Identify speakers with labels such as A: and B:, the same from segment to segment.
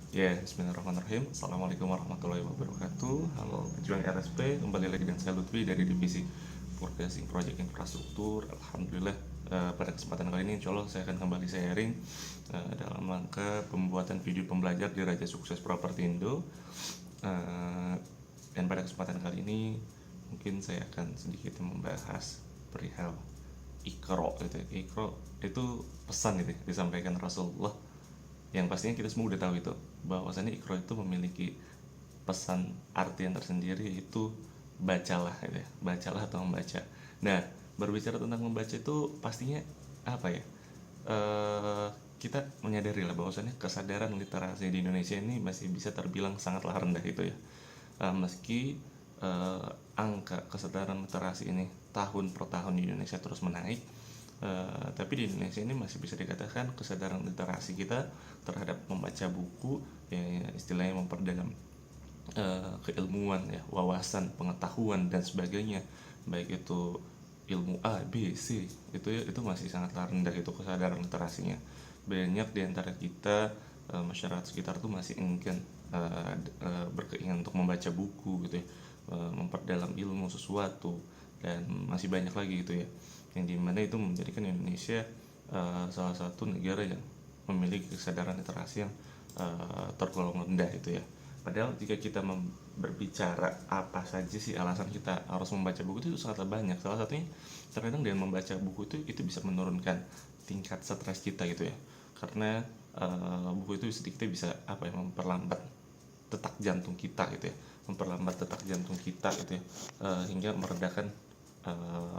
A: Ya, bismillahirrahmanirrahim. Assalamualaikum warahmatullahi wabarakatuh. Halo, pejuang RSP. Kembali lagi dengan saya Lutfi dari divisi Forecasting Project Infrastruktur. Alhamdulillah, pada kesempatan kali ini insya Allah saya akan kembali sharing dalam rangka pembuatan video pembelajar di Raja Sukses Properti Indo. Dan pada kesempatan kali ini mungkin saya akan sedikit membahas perihal Iqra gitu ya. Iqra itu pesan gitu ya, disampaikan Rasulullah, yang pastinya kita semua udah tahu itu, bahwasannya Iqra itu memiliki pesan artian tersendiri, yaitu bacalah gitu ya, bacalah atau membaca. Nah, berbicara tentang membaca itu pastinya apa ya, eh kita menyadari lah bahwasannya kesadaran literasi di Indonesia ini masih bisa terbilang sangatlah rendah itu ya. Meski angka kesadaran literasi ini tahun per tahun di Indonesia terus menaik, tapi di Indonesia ini masih bisa dikatakan kesadaran literasi kita terhadap membaca buku, ya, ya istilahnya memperdalam keilmuan ya, wawasan, pengetahuan dan sebagainya, baik itu ilmu A, B, C, itu ya, itu masih sangat rendah itu kesadaran literasinya. Banyak di antara kita, masyarakat sekitar tuh masih enggan, berkeinginan untuk membaca buku gitu ya, memperdalam ilmu sesuatu, dan masih banyak lagi gitu ya, yang dimana itu menjadikan Indonesia salah satu negara yang memiliki kesadaran literasi yang tergolong rendah itu ya. Padahal jika kita berbicara apa saja sih alasan kita harus membaca buku, itu sangatlah banyak. Salah satunya terkadang dengan membaca buku itu bisa menurunkan tingkat stres kita gitu ya. Karena buku itu sedikit bisa apa ya, memperlambat detak jantung kita gitu ya, memperlambat detak jantung kita gitu ya, hingga meredakan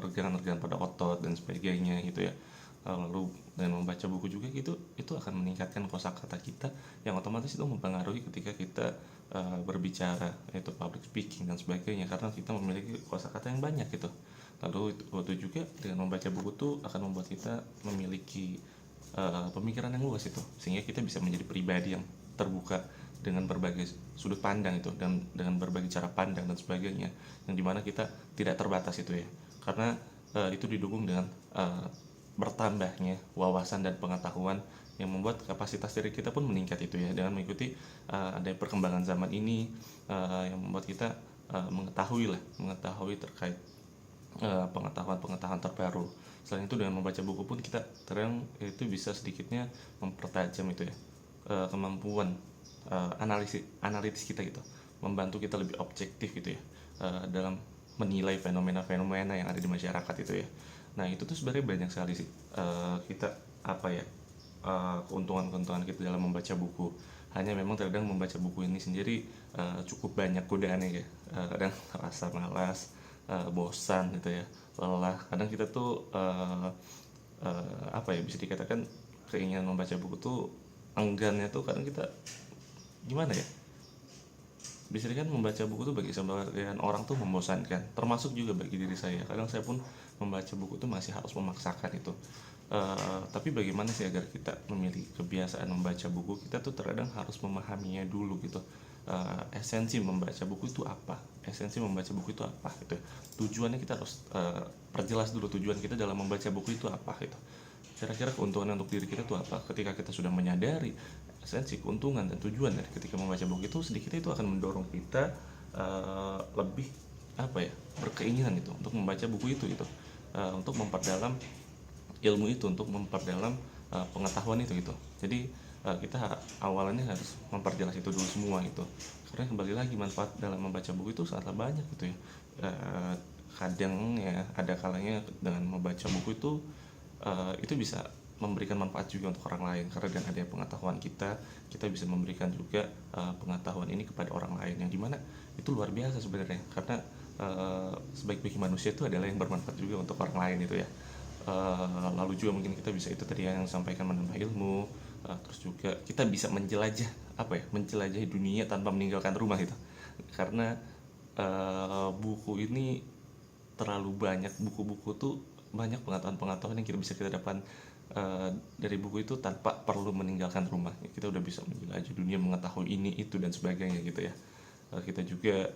A: regangan-regangan pada otot dan sebagainya gitu ya. Lalu dengan membaca buku juga gitu, itu akan meningkatkan kosakata kita, yang otomatis itu mempengaruhi ketika kita berbicara, yaitu public speaking dan sebagainya, karena kita memiliki kosakata yang banyak gitu. Lalu waktu juga dengan membaca buku itu akan membuat kita memiliki pemikiran yang luas itu, sehingga kita bisa menjadi pribadi yang terbuka dengan berbagai sudut pandang itu, dan dengan berbagai cara pandang dan sebagainya, yang dimana kita tidak terbatas itu ya, karena itu didukung dengan bertambahnya wawasan dan pengetahuan, yang membuat kapasitas diri kita pun meningkat itu ya, dengan mengikuti ada perkembangan zaman ini, yang membuat kita mengetahui terkait pengetahuan-pengetahuan terbaru. Selain itu, dengan membaca buku pun kita terang itu bisa sedikitnya mempertajam itu ya, kemampuan analitis kita gitu, membantu kita lebih objektif gitu ya, dalam menilai fenomena-fenomena yang ada di masyarakat itu ya. Nah, itu tuh sebenarnya banyak sekali sih, kita apa ya, keuntungan-keuntungan kita dalam membaca buku. Hanya memang terkadang membaca buku ini sendiri cukup banyak godaannya ya. Kadang rasa malas, bosan gitu ya, lelah. Kadang kita tuh apa ya, bisa dikatakan keinginan membaca buku tuh enggannya tuh kadang kita gimana ya, bisa dikatakan membaca buku tuh bagi sebagian orang tuh membosankan, termasuk juga bagi diri saya. Kadang saya pun membaca buku tuh masih harus memaksakan itu. Tapi bagaimana sih agar kita memiliki kebiasaan membaca buku, kita tuh terkadang harus memahaminya dulu gitu. Esensi membaca buku itu apa, esensi membaca buku itu apa gitu. Tujuannya kita harus perjelas dulu, tujuan kita dalam membaca buku itu apa gitu. Kira-kira keuntungan untuk diri kita itu apa. Ketika kita sudah menyadari esensi, keuntungan, dan tujuan dari ketika membaca buku itu, sedikit itu akan mendorong kita lebih apa ya, berkeinginan itu untuk membaca buku itu gitu, untuk memperdalam ilmu itu, untuk memperdalam pengetahuan itu gitu. Jadi kita awalnya harus memperjelas itu dulu semua gitu, karena kembali lagi manfaat dalam membaca buku itu sangatlah banyak gitu ya. Kadang ya ada kalanya dengan membaca buku itu bisa memberikan manfaat juga untuk orang lain, karena dengan adanya pengetahuan kita bisa memberikan juga pengetahuan ini kepada orang lain, yang dimana itu luar biasa sebenarnya, karena sebaik-baik manusia itu adalah yang bermanfaat juga untuk orang lain itu ya. Lalu juga mungkin kita bisa itu tadi yang sampaikan, menambah ilmu, terus juga kita bisa menjelajah apa ya, menjelajahi dunia tanpa meninggalkan rumah itu, karena buku ini terlalu banyak, buku-buku tuh banyak pengetahuan-pengetahuan yang kita bisa kita dapat dari buku itu tanpa perlu meninggalkan rumah. Kita udah bisa menjelajah dunia, mengetahui ini itu dan sebagainya gitu ya. Kita juga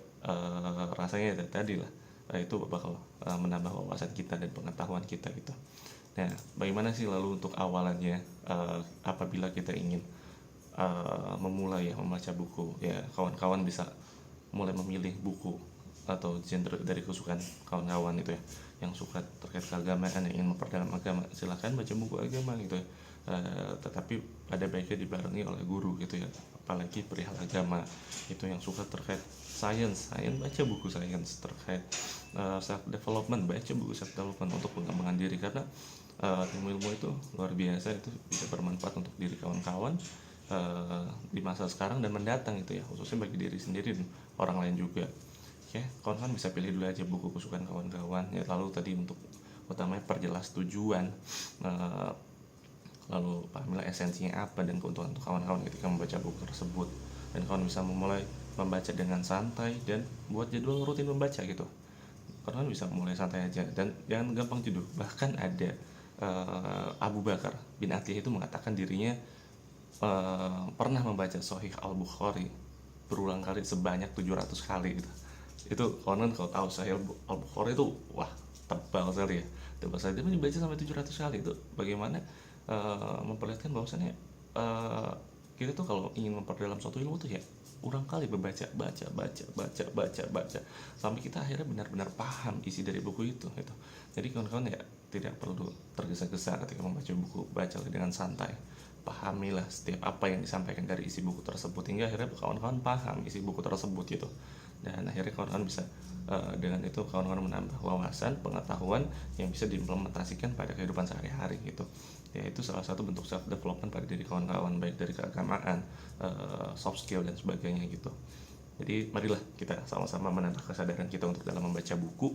A: rasanya tadi lah, itu bakal menambah wawasan kita dan pengetahuan kita gitu. Nah, bagaimana sih lalu untuk awalannya, apabila kita ingin memulai ya membaca buku, ya kawan-kawan bisa mulai memilih buku atau genre dari kesukaan kawan-kawan itu ya, yang suka terkait keagamaan, yang ingin memperdalam agama, silakan baca buku agama gitu ya. Tetapi ada baiknya dibarengi oleh guru gitu ya, apalagi perihal agama. Itu yang suka terkait sains baca buku sains, terkait self development, baca buku self development untuk pengembangan diri, karena ilmu-ilmu itu luar biasa, itu bisa bermanfaat untuk diri kawan-kawan di masa sekarang dan mendatang itu ya, khususnya bagi diri sendiri dan orang lain juga. Oke, kawan-kawan bisa pilih dulu aja buku kesukaan kawan-kawan ya. Lalu tadi untuk utamanya perjelas tujuan, lalu pahamilah esensinya apa dan keuntungan untuk kawan-kawan ketika membaca buku tersebut. Dan kawan bisa memulai membaca dengan santai dan buat jadwal rutin membaca gitu. Kawan bisa mulai santai aja dan jangan gampang jenuh. Bahkan ada Abu Bakar bin Atiyah itu mengatakan dirinya pernah membaca Sahih Al-Bukhari berulang kali sebanyak 700 kali gitu. Itu kawan kalau tahu Sahih Al-Bukhari itu wah tebal sekali ya, tebal sekali, dia dibaca sampai 700 kali. Itu bagaimana memperlihatkan bahwasannya kita tuh kalau ingin memperdalam suatu ilmu tuh ya ulang kali baca sampai kita akhirnya benar-benar paham isi dari buku itu gitu. Jadi kawan-kawan ya tidak perlu tergesa-gesa ketika membaca buku, baca dengan santai, pahamilah setiap apa yang disampaikan dari isi buku tersebut hingga akhirnya kawan-kawan paham isi buku tersebut gitu. Dan akhirnya kawan-kawan bisa dengan itu kawan-kawan menambah wawasan, pengetahuan yang bisa diimplementasikan pada kehidupan sehari-hari gitu. Ya itu salah satu bentuk self development pada diri kawan-kawan, baik dari keagamaan, soft skill dan sebagainya gitu. Jadi marilah kita sama-sama menambah kesadaran kita untuk dalam membaca buku,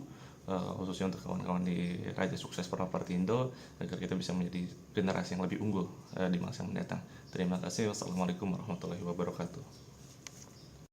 A: khususnya untuk kawan-kawan di Raja Sukses Properti Indo, agar kita bisa menjadi generasi yang lebih unggul di masa yang mendatang. Terima kasih. Wassalamualaikum warahmatullahi wabarakatuh.